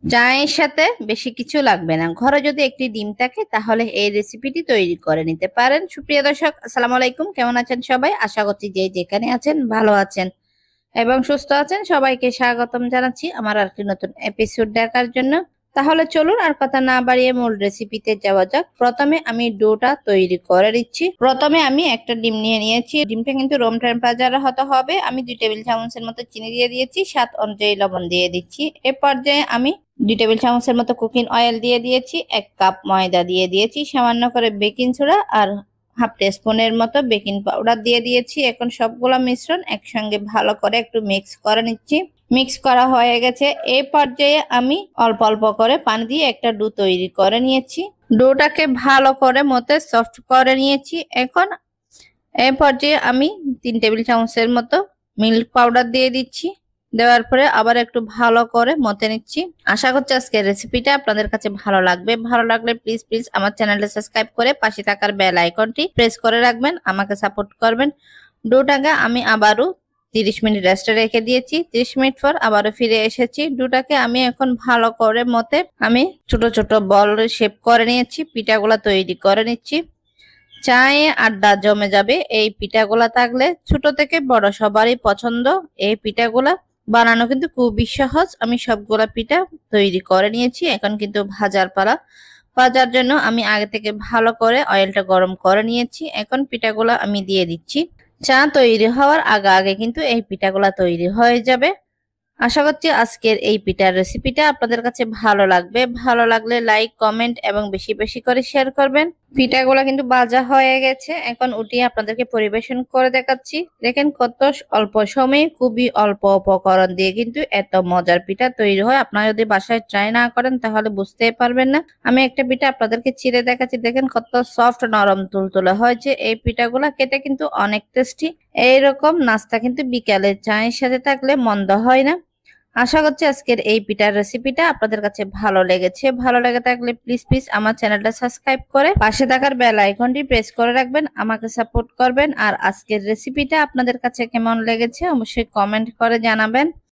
চায়ের সাথে বেশি কিছু লাগবে না, ঘরে যদি একটি ডিম থাকে তাহলে এই রেসিপিটি তৈরি করে নিতে পারেন। সুপ্রিয় দর্শক, আসসালামু আলাইকুম। কেমন আছেন সবাই? আশা করছি যে যেখানে আছেন ভালো আছেন এবং সুস্থ আছেন। সবাইকে স্বাগতম জানাচ্ছি আমার আরেকটি নতুন এপিসোড দেখার জন্য। তাহলে চলুন আর কথা না বাড়িয়ে মূল রেসিপিতে যাওয়া যাক। প্রথমে আমি ডোটা তৈরি করে নিচ্ছি। প্রথমে আমি একটা ডিম নিয়ে নিয়েছি। ডিমটা কিন্তু রুম টেম্পারেচারে হতে হবে। আমি 2 টেবিল চামচের মতো চিনি দিয়ে দিয়েছি, স্বাদ অনুযায়ী লবণ দিয়ে দিচ্ছি। এ পর্যায়ে আমি 2 টেবিল চামচের মতো কুকিং অয়েল দিয়ে দিয়েছি, 1 কাপ ময়দা দিয়ে দিয়েছি, সামান্য করে বেকিং সোডা আর হাফ টিস্পুনের মতো বেকিং পাউডার দিয়ে দিয়েছি। এখন সবগুলো মিশ্রণ একসঙ্গে ভালো করে একটু মিক্স করে নিচ্ছি। মিক্স করা হয়ে গেছে। এই পর্যায়ে আমি অল্প অল্প করে পানি দিয়ে একটা ডো তৈরি করে নিয়েছি। ডোটাকে ভালো করে মতে সফট করে নিয়েছি। এখন এই পর্যায়ে আমি 3 টেবিল চামচের মতো মিল্ক পাউডার দিয়ে দিচ্ছি। দেওয়ার পরে আবার একটু ভালো করে মতে নিচ্ছি। আশা করছি আজকের রেসিপিটা আপনাদের কাছে ভালো লাগবে। ভালো লাগলে প্লিজ প্লিজ আমার চ্যানেলটা সাবস্ক্রাইব করে পাশে থাকার বেল আইকনটি প্রেস করে রাখবেন, আমাকে সাপোর্ট করবেন। ডোটাকে আমি আবারও 30 মিনিট রেস্টে রেখে দিয়েছি। 30 মিনিট পর আবারও ফিরে এসেছি। ডোটাকে আমি এখন ভালো করে মতে আমি ছোট ছোট বল শেপ করে নিয়েছি। পিঠাগুলা তৈরি করে নিচ্ছি। চায়ে আড্ডা জমে যাবে এই পিঠাগুলা থাকলে। ছোট থেকে বড় সবারই পছন্দ। এই পিঠাগুলা বানানো কিন্তু খুবই সহজ। আমি সবগুলা পিঠা তৈরি করে নিয়েছি। এখন কিন্তু ভাজার পালা। ভাজার জন্য আমি আগে থেকে ভালো করে অয়েলটা গরম করে নিয়েছি। এখন পিঠাগুলা আমি দিয়ে দিচ্ছি। চা তৈরি হওয়ার আগে আগে কিন্তু এই পিঠাগুলা তৈরি হয়ে যাবে। আশা করছি আজকের এই পিঠার রেসিপিটা আপনাদের কাছে ভালো লাগবে। ভালো লাগলে লাইক, কমেন্ট এবং বেশি বেশি করে শেয়ার করবেন। পিঠাগুলো কিন্তু ভাজা হয়ে গেছে। এখন উঠিয়ে আপনাদেরকে পরিবেশন করে দেখাচ্ছি। দেখেন কত অল্প সময়ে খুবই অল্প উপকরণ দিয়ে কিন্তু এত মজার পিঠা তৈরি হয়। আপনারা যদি বাসায় ট্রাই না করেন তাহলে বুঝতেই পারবেন না। আমি একটা পিঠা আপনাদেরকে চিড়ে দেখাচ্ছি। দেখেন কত সফট নরম তুলতুলে হয়েছে। এই পিঠাগুলা খেতে কিন্তু অনেক টেস্টি। এইরকম নাস্তা কিন্তু বিকালে চায়ের সাথে থাকলে মন্দ হয় না। আশা করছি আজকের এই পিঠার রেসিপিটা আপনাদের কাছে ভালো লেগেছে। ভালো লেগে থাকলে প্লিজ প্লিজ আমার চ্যানেলটা সাবস্ক্রাইব করে পাশে থাকার বেল আইকনটি প্রেস করে রাখবেন, আমাকে সাপোর্ট করবেন। আর আজকের রেসিপিটা আপনাদের কাছে কেমন লেগেছে অবশ্যই কমেন্ট করে জানাবেন।